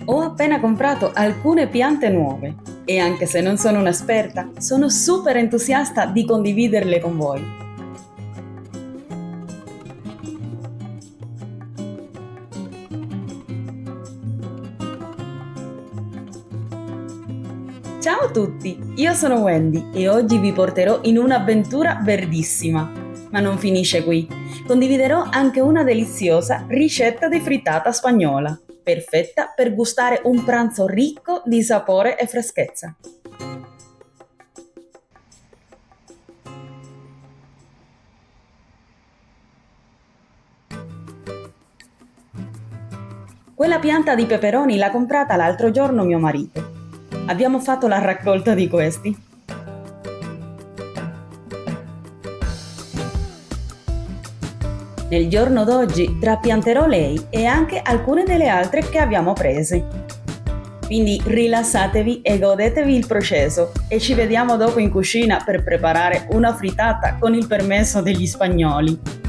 Ho appena comprato alcune piante nuove e anche se non sono un'esperta, sono super entusiasta di condividerle con voi. Ciao a tutti, io sono Wendy e oggi vi porterò in un'avventura verdissima. Ma non finisce qui. Condividerò anche una deliziosa ricetta di frittata spagnola, perfetta per gustare un pranzo ricco di sapore e freschezza. Quella pianta di peperoni l'ha comprata l'altro giorno mio marito. Abbiamo fatto la raccolta di questi. Nel giorno d'oggi trapianterò lei e anche alcune delle altre che abbiamo prese. Quindi rilassatevi e godetevi il processo e ci vediamo dopo in cucina per preparare una frittata con il permesso degli spagnoli.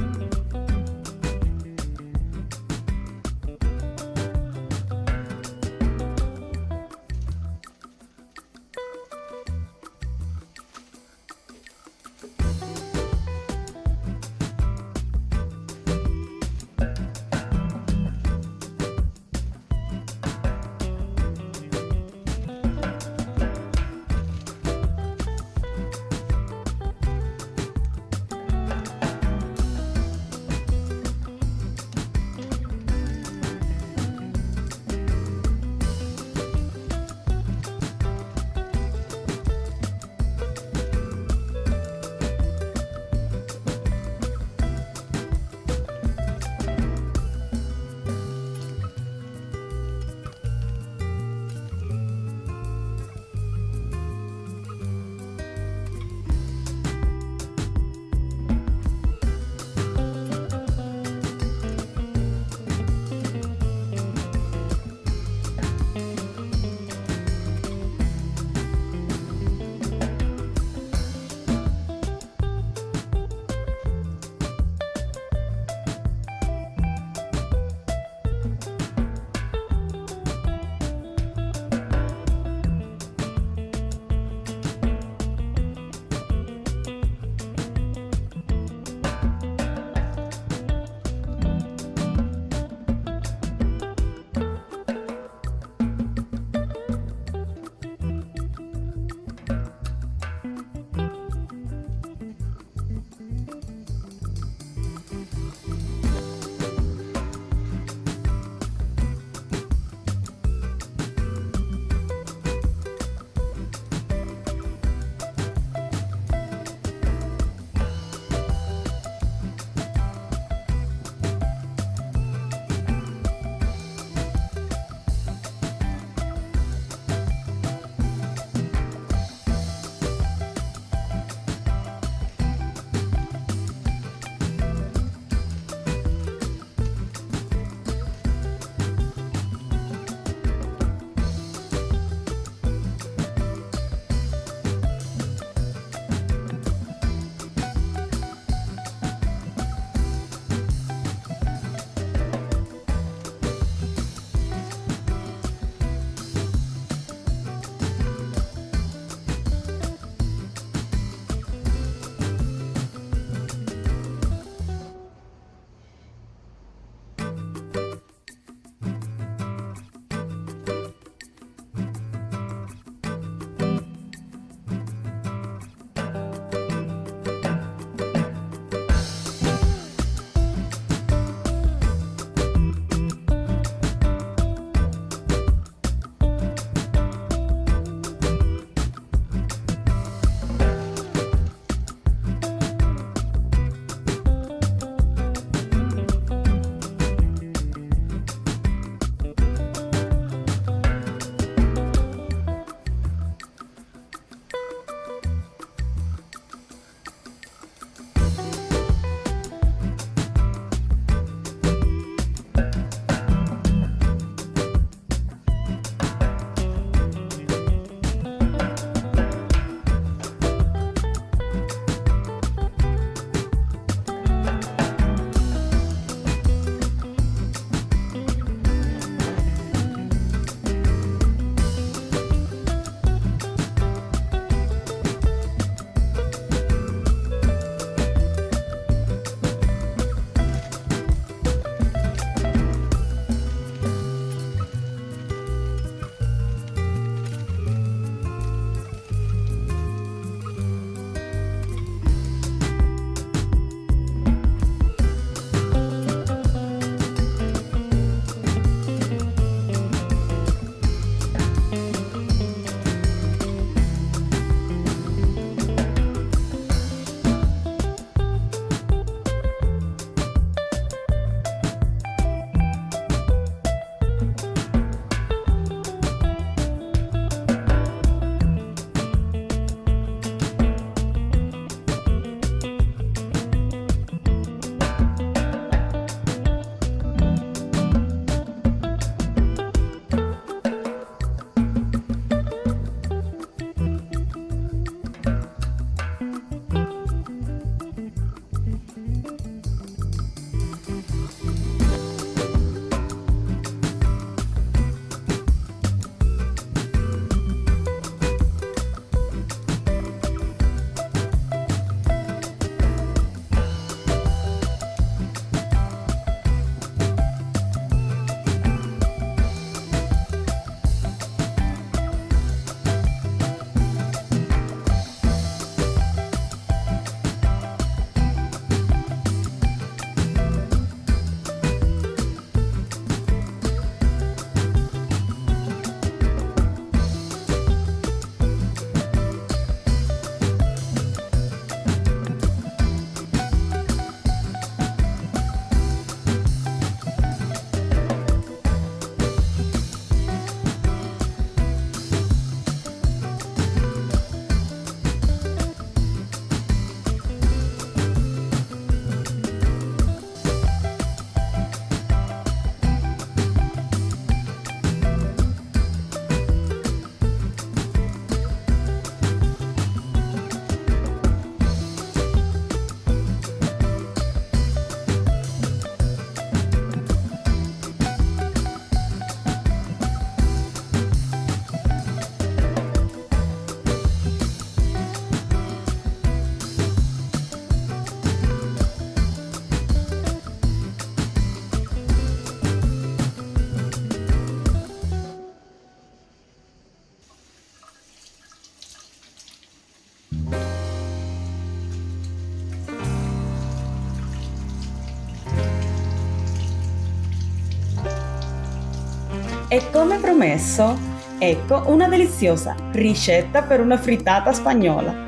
E come promesso, ecco una deliziosa ricetta per una frittata spagnola,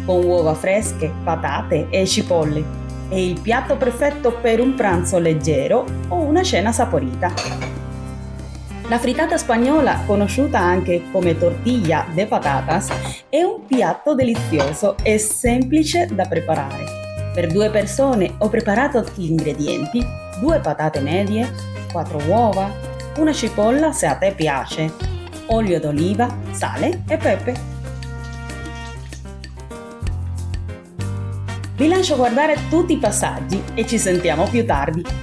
con uova fresche, patate e cipolle. È il piatto perfetto per un pranzo leggero o una cena saporita. La frittata spagnola, conosciuta anche come tortilla de patatas, è un piatto delizioso e semplice da preparare. Per 2 persone ho preparato gli ingredienti: 2 patate medie, 4 uova, una cipolla se a te piace, olio d'oliva, sale e pepe. Vi lascio guardare tutti i passaggi e ci sentiamo più tardi.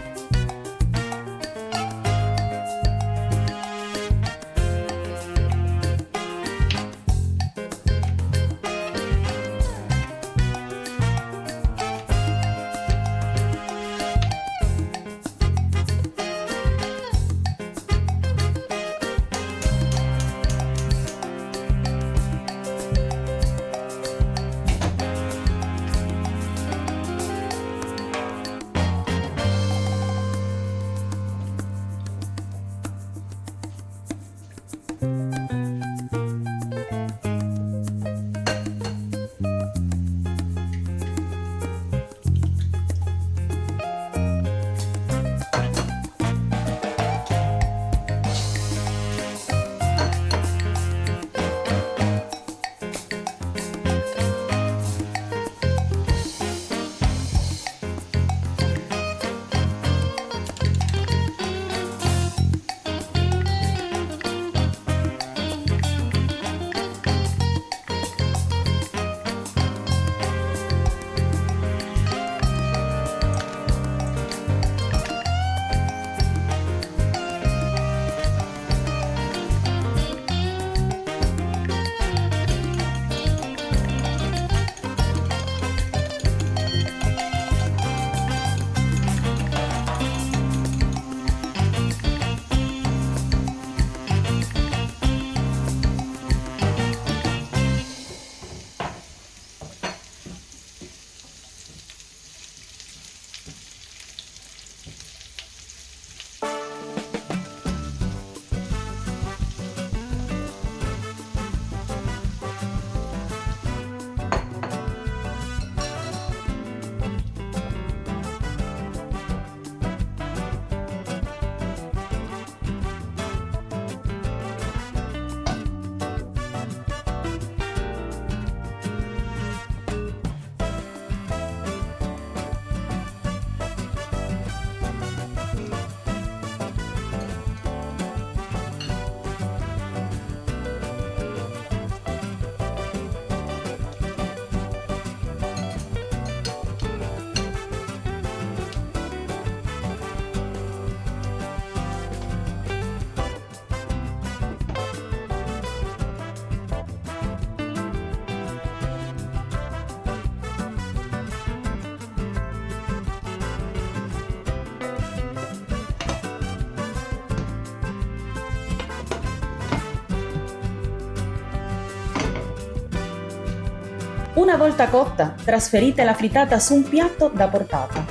Una volta cotta, trasferite la frittata su un piatto da portata.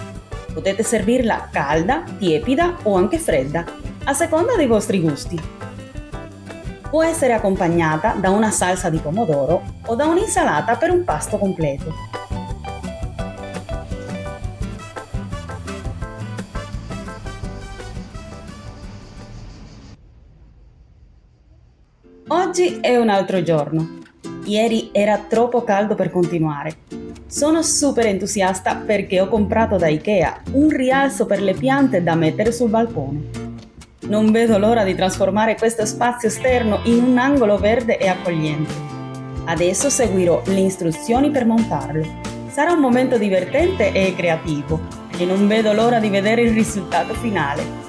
Potete servirla calda, tiepida o anche fredda, a seconda dei vostri gusti. Può essere accompagnata da una salsa di pomodoro o da un'insalata per un pasto completo. Oggi è un altro giorno. Ieri era troppo caldo per continuare. Sono super entusiasta perché ho comprato da Ikea un rialzo per le piante da mettere sul balcone. Non vedo l'ora di trasformare questo spazio esterno in un angolo verde e accogliente. Adesso seguirò le istruzioni per montarlo. Sarà un momento divertente e creativo e non vedo l'ora di vedere il risultato finale.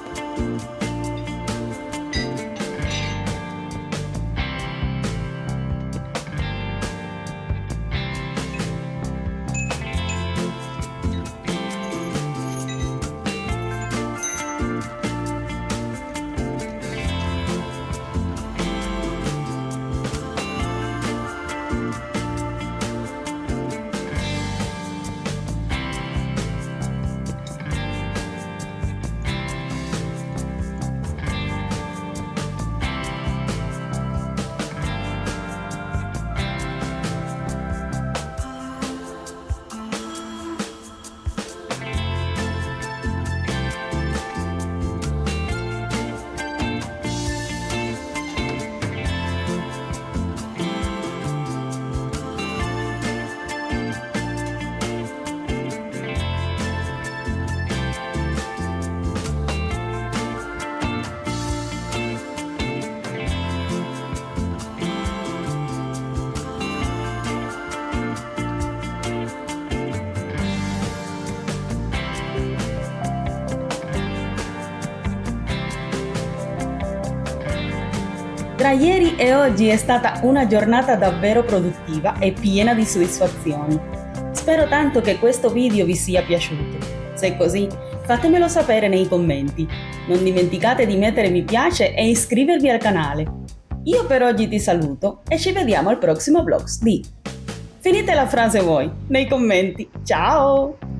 Tra ieri e oggi è stata una giornata davvero produttiva e piena di soddisfazioni. Spero tanto che questo video vi sia piaciuto. Se è così, fatemelo sapere nei commenti. Non dimenticate di mettere mi piace e iscrivervi al canale. Io per oggi ti saluto e ci vediamo al prossimo vlog di... Finite la frase voi, nei commenti. Ciao!